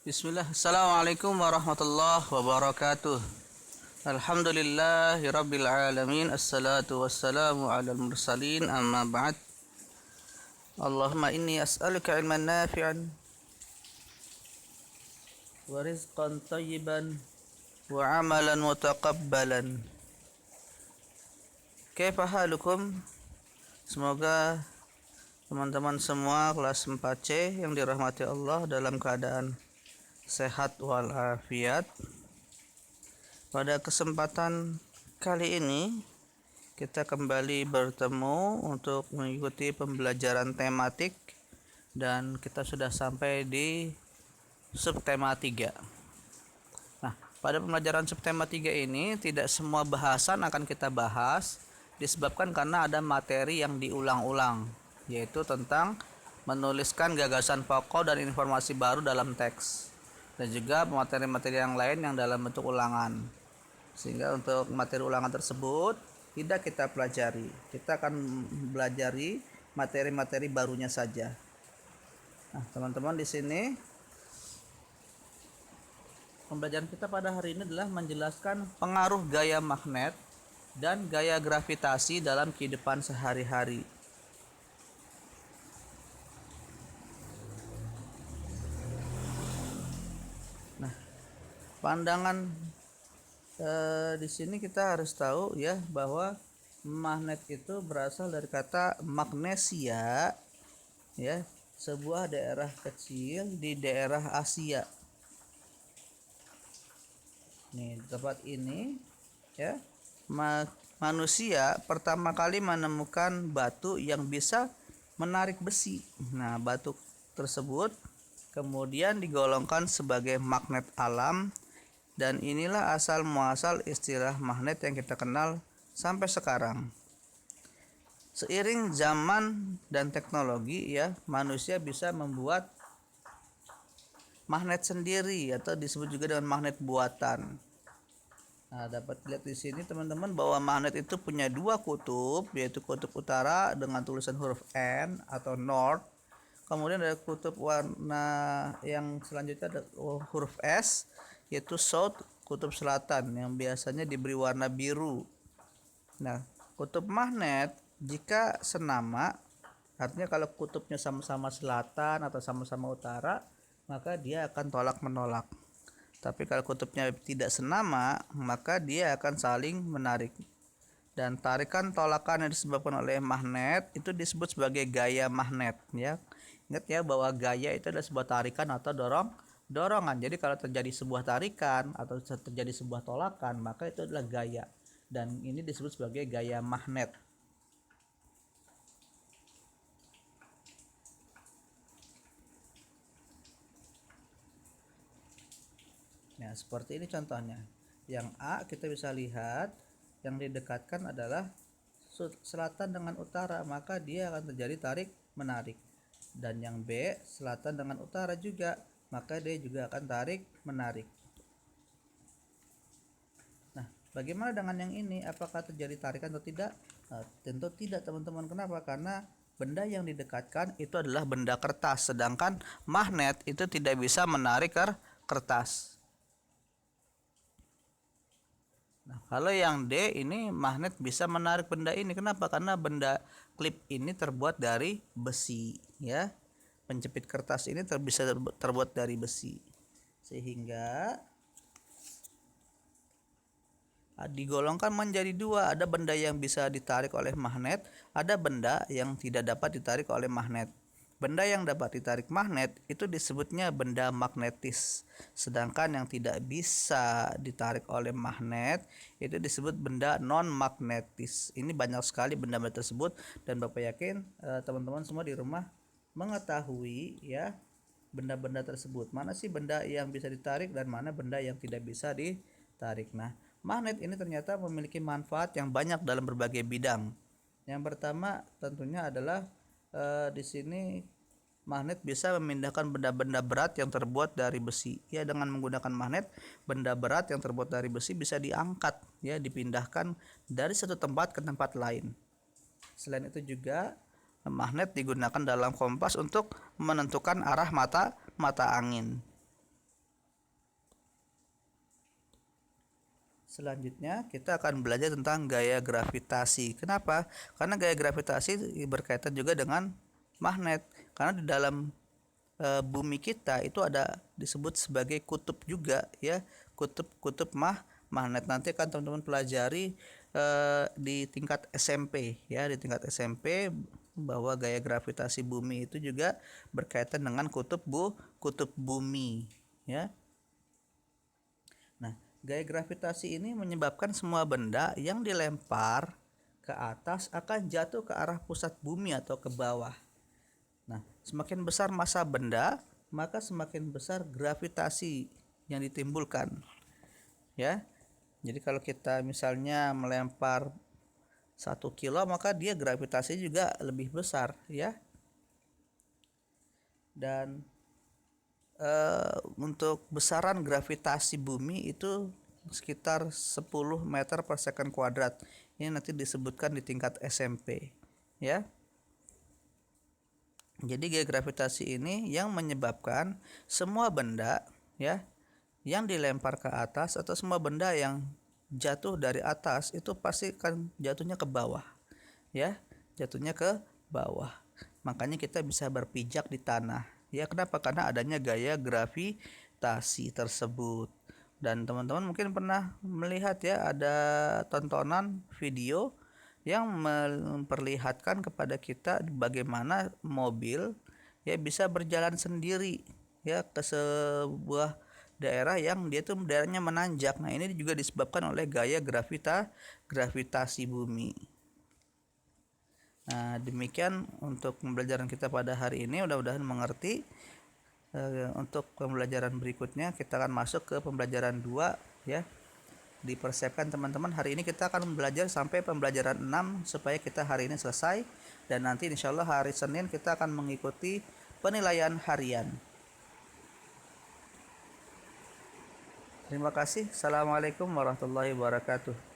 Bismillah. Assalamualaikum warahmatullahi wabarakatuh. Alhamdulillahirabbil alamin. Assalatu wassalamu alal mursalin. Amma ba'd. Allahumma inni as'aluka ilman nafi'an wa rizqan thayyiban wa amalan mutaqabbalan. Kaifa halukum? Semoga teman-teman semua kelas 4C yang dirahmati Allah dalam keadaan sehat walafiat. Pada kesempatan kali ini kita kembali bertemu untuk mengikuti pembelajaran tematik dan kita sudah sampai di subtema 3. Nah, pada pembelajaran subtema 3 ini tidak semua bahasan akan kita bahas disebabkan karena ada materi yang diulang-ulang, yaitu tentang menuliskan gagasan pokok dan informasi baru dalam teks, dan juga materi-materi yang lain yang dalam bentuk ulangan. Sehingga untuk materi ulangan tersebut tidak kita pelajari. Kita akan belajari materi-materi barunya saja. Nah, teman-teman, di sini pembelajaran kita pada hari ini adalah menjelaskan pengaruh gaya magnet dan gaya gravitasi dalam kehidupan sehari-hari. Pandangan di sini kita harus tahu ya bahwa magnet itu berasal dari kata magnesia, ya, sebuah daerah kecil di daerah Asia. Nih, tempat ini ya, manusia pertama kali menemukan batu yang bisa menarik besi. Nah, batu tersebut kemudian digolongkan sebagai magnet alam. Dan inilah asal muasal istilah magnet yang kita kenal sampai sekarang. Seiring zaman dan teknologi ya, manusia bisa membuat magnet sendiri atau disebut juga dengan magnet buatan. Nah, dapat lihat di sini teman-teman bahwa magnet itu punya dua kutub, yaitu kutub utara dengan tulisan huruf N atau north. Kemudian ada kutub warna yang selanjutnya ada huruf S, yaitu south, kutub selatan yang biasanya diberi warna biru. Nah, kutub magnet jika senama, artinya kalau kutubnya sama-sama selatan atau sama-sama utara, maka dia akan tolak menolak. Tapi kalau kutubnya tidak senama, maka dia akan saling menarik. Dan tarikan tolakan yang disebabkan oleh magnet itu disebut sebagai gaya magnet, ya. Ingat ya bahwa gaya itu adalah sebuah tarikan atau dorongan. Jadi kalau terjadi sebuah tarikan atau terjadi sebuah tolakan, maka itu adalah gaya. Dan ini disebut sebagai gaya magnet. Nah, seperti ini contohnya. Yang A kita bisa lihat yang didekatkan adalah selatan dengan utara, maka dia akan terjadi tarik menarik. Dan yang B selatan dengan utara juga, maka dia juga akan tarik menarik. Nah, bagaimana dengan yang ini? Apakah terjadi tarikan atau tidak? Nah, tentu tidak, teman-teman. Kenapa? Karena benda yang didekatkan itu adalah benda kertas, sedangkan magnet itu tidak bisa menarik kertas. Nah, kalau yang D ini magnet bisa menarik benda ini. Kenapa? Karena benda klip ini terbuat dari besi, ya. Penjepit kertas ini bisa terbuat dari besi. Sehingga digolongkan menjadi dua. Ada benda yang bisa ditarik oleh magnet, ada benda yang tidak dapat ditarik oleh magnet. Benda yang dapat ditarik magnet itu disebutnya benda magnetis. Sedangkan yang tidak bisa ditarik oleh magnet itu disebut benda non-magnetis. Ini banyak sekali benda-benda tersebut dan Bapak yakin teman-teman semua di rumah mengetahui ya benda-benda tersebut. Mana sih benda yang bisa ditarik dan mana benda yang tidak bisa ditarik. Nah, magnet ini ternyata memiliki manfaat yang banyak dalam berbagai bidang. Yang pertama tentunya adalah di sini magnet bisa memindahkan benda-benda berat yang terbuat dari besi. Ya, dengan menggunakan magnet, benda berat yang terbuat dari besi bisa diangkat, ya, dipindahkan dari satu tempat ke tempat lain. Selain itu juga magnet digunakan dalam kompas untuk menentukan arah mata angin. Selanjutnya kita akan belajar tentang gaya gravitasi. Kenapa? Karena gaya gravitasi berkaitan juga dengan magnet. Karena di dalam bumi kita itu ada disebut sebagai kutub juga ya, kutub magnet. Nanti akan teman-teman pelajari di tingkat SMP ya, di tingkat SMP bahwa gaya gravitasi bumi itu juga berkaitan dengan kutub bumi ya. Nah, gaya gravitasi ini menyebabkan semua benda yang dilempar ke atas akan jatuh ke arah pusat bumi atau ke bawah. Nah, semakin besar massa benda, maka semakin besar gravitasi yang ditimbulkan. Ya. Jadi kalau kita misalnya melempar 1 kilo, maka dia gravitasi juga lebih besar ya. Dan untuk besaran gravitasi bumi itu sekitar 10 meter per second kuadrat. Ini nanti disebutkan di tingkat SMP ya. Jadi gaya gravitasi ini yang menyebabkan semua benda ya yang dilempar ke atas atau semua benda yang jatuh dari atas itu pasti akan jatuhnya ke bawah ya, jatuhnya ke bawah. Makanya kita bisa berpijak di tanah. Ya, kenapa? Karena adanya gaya gravitasi tersebut. Dan teman-teman mungkin pernah melihat ya, ada tontonan video yang memperlihatkan kepada kita bagaimana mobil ya bisa berjalan sendiri ya ke sebuah daerah yang dia tuh daerahnya menanjak. Nah, ini juga disebabkan oleh gaya gravitasi bumi. Nah, demikian untuk pembelajaran kita pada hari ini. Mudah-mudahan mengerti. Untuk pembelajaran berikutnya kita akan masuk ke pembelajaran 2 ya. Dipersiapkan teman-teman, hari ini kita akan belajar sampai pembelajaran 6 supaya kita hari ini selesai, dan nanti insya Allah hari Senin kita akan mengikuti penilaian harian. Terima kasih. Assalamualaikum warahmatullahi wabarakatuh.